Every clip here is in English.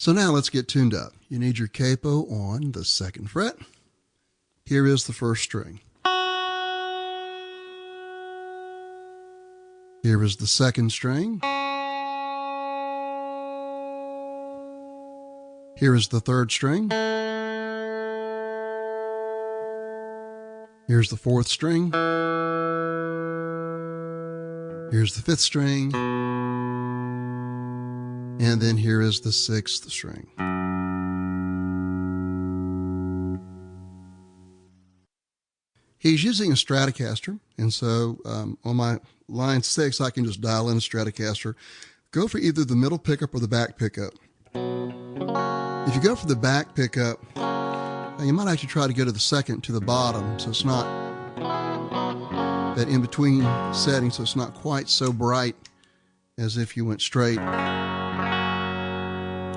So now let's get tuned up. You need your capo on the 2nd fret. Here is the 1st string. Here is the 2nd string. Here is the 3rd string. Here's the 4th string. Here's the 5th string. And then here is the 6th string. He's using a Stratocaster, and so on my line 6, I can just dial in a Stratocaster. Go for either the middle pickup or the back pickup. If you go for the back pickup, you might actually try to go to the 2nd to the bottom, so it's not that in-between setting, so it's not quite so bright as if you went straight.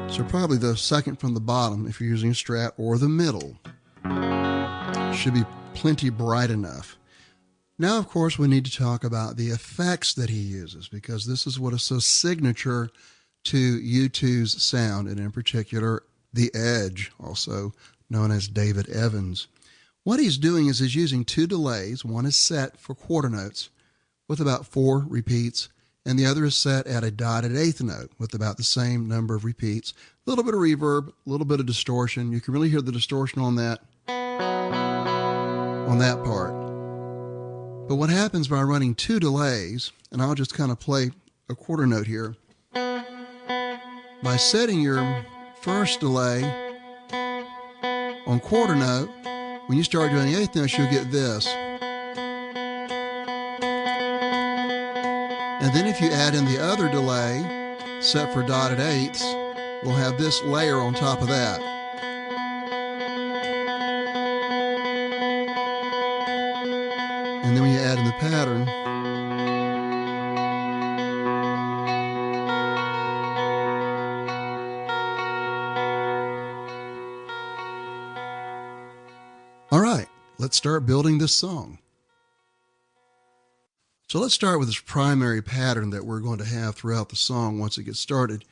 So probably the 2nd from the bottom if you're using a Strat, or the middle. Should be plenty bright enough. Now, of course, we need to talk about the effects that he uses, because this is what is so signature to U2's sound, and in particular, the Edge, also known as David Evans. What he's doing is he's using 2 delays. One is set for quarter notes with about 4 repeats, and the other is set at a dotted 8th note with about the same number of repeats. A little bit of reverb, a little bit of distortion. You can really hear the distortion on that part. But what happens by running 2 delays, and I'll just kind of play a quarter note here, by setting your first delay on quarter note, when you start doing the 8th note, you'll get this. And then if you add in the other delay, set for dotted 8ths, we'll have this layer on top of that. And then when you add in the pattern, all right, let's start building this song. So let's start with this primary pattern that we're going to have throughout the song once it gets started.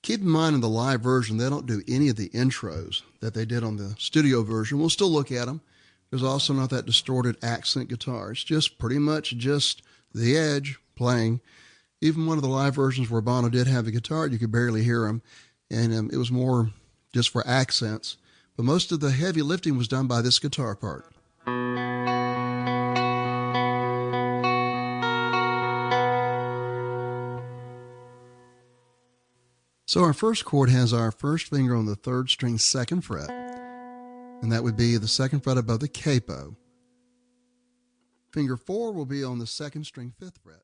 Keep in mind, in the live version, they don't do any of the intros that they did on the studio version. We'll still look at them. There's also not that distorted accent guitar. It's just pretty much just the Edge playing. Even one of the live versions where Bono did have a guitar, you could barely hear him, and it was more just for accents. But most of the heavy lifting was done by this guitar part. So our first chord has our first finger on the 3rd string 2nd fret, and that would be the 2nd fret above the capo. Finger 4 will be on the 2nd string 5th fret.